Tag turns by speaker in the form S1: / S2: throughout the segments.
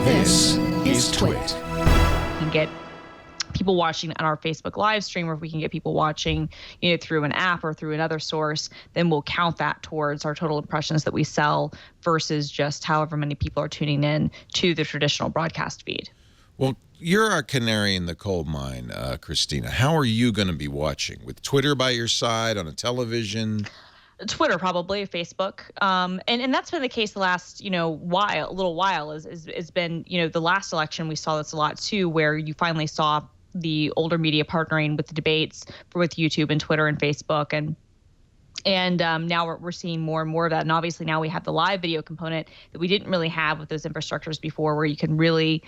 S1: This is TWiT.
S2: We can get people watching on our Facebook live stream, or if we can get people watching, through an app or through another source, then we'll count that towards our total impressions that we sell versus just however many people are tuning in to the traditional broadcast feed.
S1: Well, you're our canary in the coal mine, Christina. How are you going to be watching? With Twitter by your side, on a television?
S2: Twitter, probably, Facebook. And that's been the case the last, little while has been, the last election we saw this a lot too, where you finally saw the older media partnering with the debates with YouTube and Twitter and Facebook. And now we're seeing more and more of that. And obviously now we have the live video component that we didn't really have with those infrastructures before, where you can really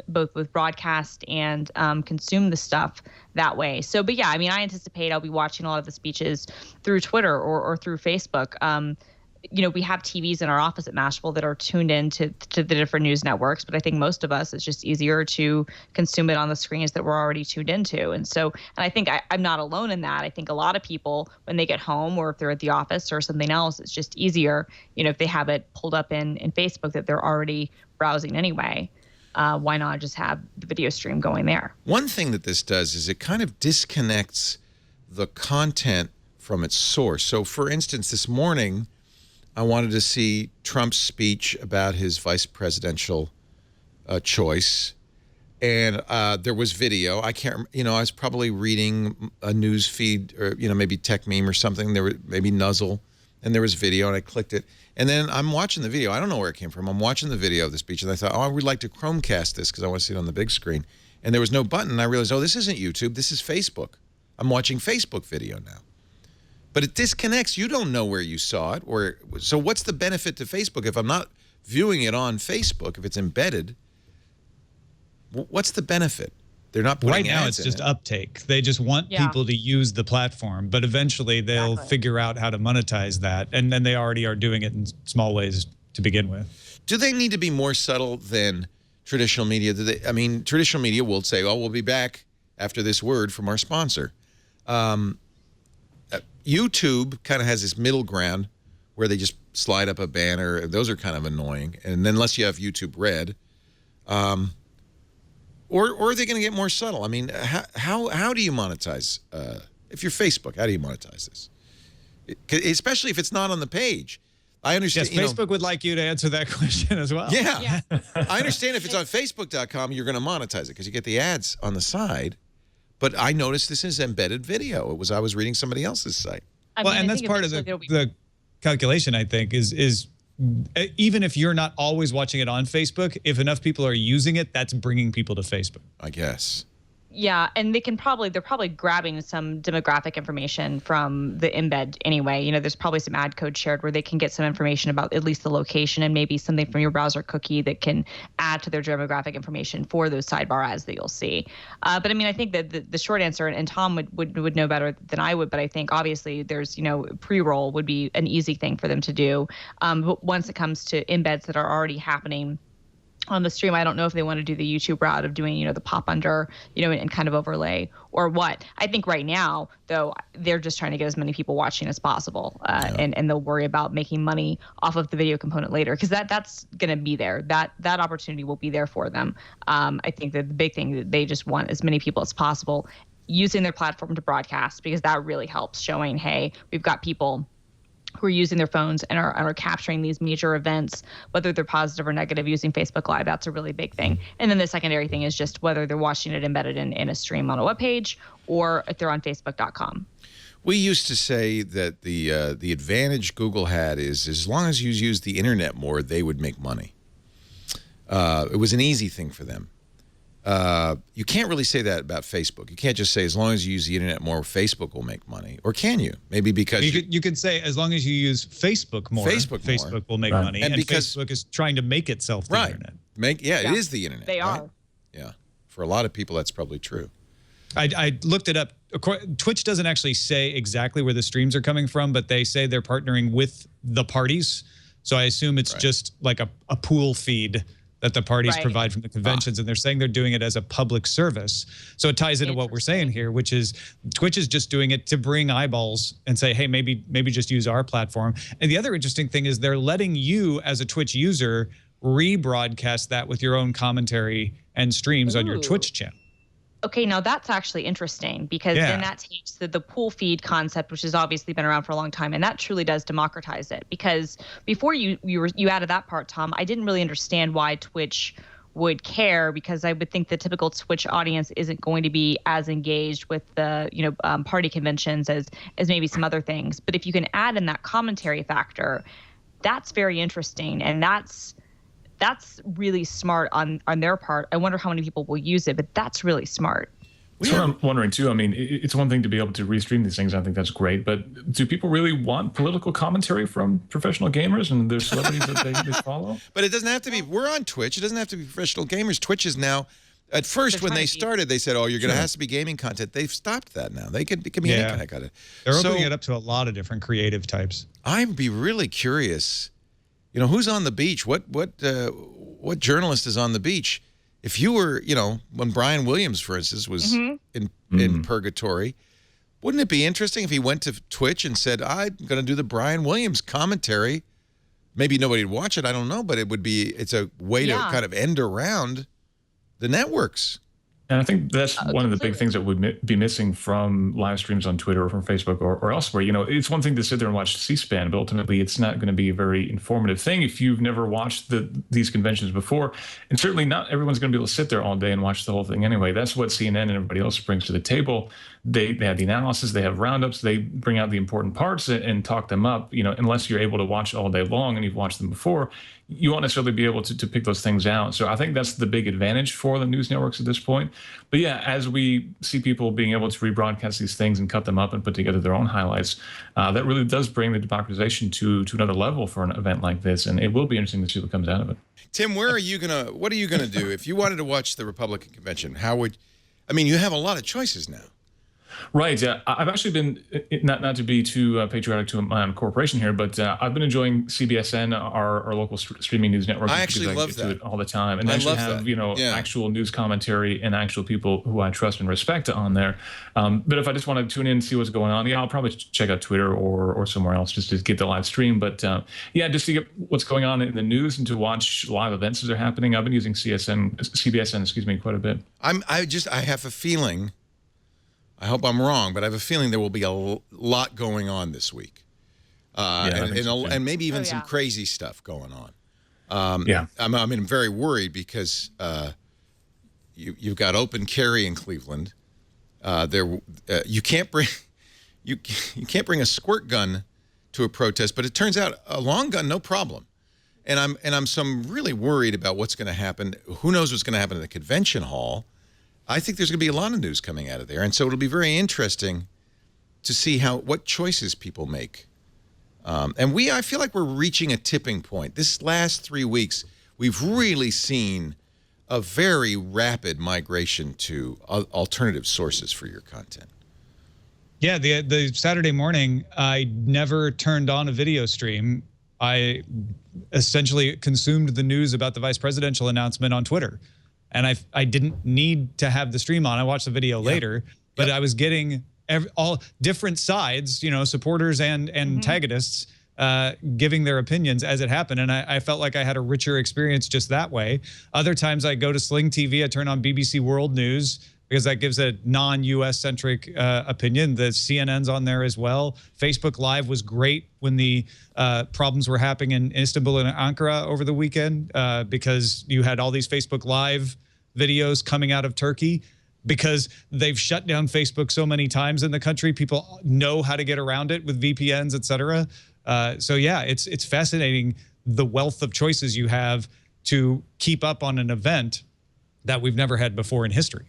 S2: both with broadcast and consume the stuff that way. So, but yeah, I mean, I anticipate I'll be watching a lot of the speeches through Twitter or through Facebook. We have TVs in our office at Mashable that are tuned in to the different news networks, but I think most of us, it's just easier to consume it on the screens that we're already tuned into. And I think I'm not alone in that. I think a lot of people, when they get home or if they're at the office or something else, it's just easier, if they have it pulled up in Facebook that they're already browsing anyway. Why not just have the video stream going there?
S1: One thing that this does is it kind of disconnects the content from its source. So, for instance, this morning, I wanted to see Trump's speech about his vice presidential choice, and there was video. I can't, I was probably reading a news feed or, maybe Tech Meme or something. There were maybe Nuzzle, and there was video, and I clicked it. And then I'm watching the video. I don't know where it came from. I'm watching the video of the speech, and I thought, I would like to Chromecast this because I want to see it on the big screen. And there was no button. I realized, this isn't YouTube. This is Facebook. I'm watching Facebook video now. But it disconnects. You don't know where you saw it. So what's the benefit to Facebook if I'm not viewing it on Facebook, if it's embedded? What's the benefit? They're not putting
S3: right now.
S1: It's
S3: just uptake. They just want people to use the platform, but eventually they'll figure out how to monetize that, and then they already are doing it in small ways to begin with.
S1: Do they need to be more subtle than traditional media? Traditional media will say, we'll be back after this word from our sponsor. YouTube kind of has this middle ground where they just slide up a banner. Those are kind of annoying. And then unless you have YouTube Red, or are they going to get more subtle? I mean, how do you monetize? If you're Facebook, how do you monetize this? Especially if it's not on the page. I understand.
S3: Yes, Facebook would like you to answer that question as well.
S1: Yeah. I understand if it's on Facebook.com, you're going to monetize it because you get the ads on the side. But I noticed this is embedded video. I was reading somebody else's site.
S3: And that's part of the calculation, I think, is even if you're not always watching it on Facebook, if enough people are using it, that's bringing people to Facebook.
S1: I guess.
S2: Yeah, and they're probably grabbing some demographic information from the embed anyway. There's probably some ad code shared where they can get some information about at least the location and maybe something from your browser cookie that can add to their demographic information for those sidebar ads that you'll see. But I think that the short answer, and Tom would know better than I would, but I think obviously there's, pre-roll would be an easy thing for them to do. But once it comes to embeds that are already happening on the stream, I don't know if they want to do the YouTube route of doing, the pop under, and kind of overlay or what. I think right now, though, they're just trying to get as many people watching as possible, and they'll worry about making money off of the video component later because that's going to be there. That opportunity will be there for them. I think that the big thing that they just want as many people as possible using their platform to broadcast because that really helps showing, hey, we've got people who are using their phones and are capturing these major events, whether they're positive or negative, using Facebook Live. That's a really big thing. And then the secondary thing is just whether they're watching it embedded in a stream on a webpage or if they're on Facebook.com.
S1: We used to say that the advantage Google had is as long as you use the internet more, they would make money. It was an easy thing for them. You can't really say that about Facebook. You can't just say as long as you use the internet more, Facebook will make money. Or can you? Maybe because
S3: you could say as long as you use Facebook more, Facebook will make money. And because Facebook is trying to make itself the internet.
S1: It is the internet.
S2: They are.
S1: Yeah. For a lot of people, that's probably true.
S3: I looked it up. Twitch doesn't actually say exactly where the streams are coming from, but they say they're partnering with the parties. So I assume it's just like a pool feed that the parties provide from the conventions, and they're saying they're doing it as a public service. So it ties into what we're saying here, which is Twitch is just doing it to bring eyeballs and say, hey, maybe just use our platform. And the other interesting thing is they're letting you as a Twitch user rebroadcast that with your own commentary and streams on your Twitch channel.
S2: Okay, now that's actually interesting, because then that takes the pool feed concept, which has obviously been around for a long time, and that truly does democratize it. Because before you added that part, Tom, I didn't really understand why Twitch would care, because I would think the typical Twitch audience isn't going to be as engaged with the party conventions as maybe some other things. But if you can add in that commentary factor, that's very interesting, and that's really smart on their part. I wonder how many people will use it, but that's really smart.
S4: That's what I'm wondering too. I mean, it's one thing to be able to restream these things. I think that's great. But do people really want political commentary from professional gamers and their celebrities that they follow?
S1: But it doesn't have to be. We're on Twitch. It doesn't have to be professional gamers. Twitch is now. At first, when they started, they said, "Oh, you're going to have to be gaming content." They've stopped that now. It can be any kind of content.
S3: They're opening it up to a lot of different creative types.
S1: I'd be really curious. Who's on the beach? What journalist is on the beach? If you were, when Brian Williams, for instance, was in purgatory, wouldn't it be interesting if he went to Twitch and said, "I'm going to do the Brian Williams commentary"? Maybe nobody would watch it. I don't know, but it's a way to kind of end around the networks.
S4: And I think that's one of the big things that would be missing from live streams on Twitter or from Facebook or elsewhere. It's one thing to sit there and watch C-SPAN, but ultimately it's not going to be a very informative thing if you've never watched these conventions before. And certainly not everyone's going to be able to sit there all day and watch the whole thing anyway. That's what CNN and everybody else brings to the table. They have the analysis, they have roundups, they bring out the important parts and talk them up. Unless you're able to watch all day long and you've watched them before, you won't necessarily be able to pick those things out. So I think that's the big advantage for the news networks at this point. But yeah, as we see people being able to rebroadcast these things and cut them up and put together their own highlights, that really does bring the democratization to another level for an event like this. And it will be interesting to see what comes out of it.
S1: Tim, what are you gonna do if you wanted to watch the Republican convention? You have a lot of choices now.
S4: Right. I've actually been, not to be too patriotic to my own corporation here, but I've been enjoying CBSN, our local streaming news network.
S1: I actually love that.
S4: To it all the time. And actually have, actual news commentary and actual people who I trust and respect on there. But if I just want to tune in and see what's going on, I'll probably check out Twitter or somewhere else just to get the live stream. But just to get what's going on in the news and to watch live events as they're happening. I've been using CBSN, quite a bit.
S1: I have a feeling, I hope I'm wrong, but I have a feeling there will be a lot going on this week. And maybe even some crazy stuff going on. I'm very worried because you've got open carry in Cleveland. You can't bring a squirt gun to a protest, but it turns out a long gun, no problem. And I'm really worried about what's going to happen. Who knows what's going to happen in the convention hall? I think there's going to be a lot of news coming out of there, and so it'll be very interesting to see what choices people make. I feel like we're reaching a tipping point. This last 3 weeks, we've really seen a very rapid migration to alternative sources for your content.
S3: Yeah, the Saturday morning, I never turned on a video stream. I essentially consumed the news about the vice presidential announcement on Twitter. And I didn't need to have the stream on. I watched the video later, but I was getting all different sides, supporters and antagonists giving their opinions as it happened. And I felt like I had a richer experience just that way. Other times I go to Sling TV, I turn on BBC World News because that gives a non-US centric opinion. The CNN's on there as well. Facebook Live was great when the problems were happening in Istanbul and Ankara over the weekend because you had all these Facebook Live videos coming out of Turkey because they've shut down Facebook so many times in the country. People know how to get around it with VPNs, et cetera. So yeah, it's fascinating the wealth of choices you have to keep up on an event that we've never had before in history.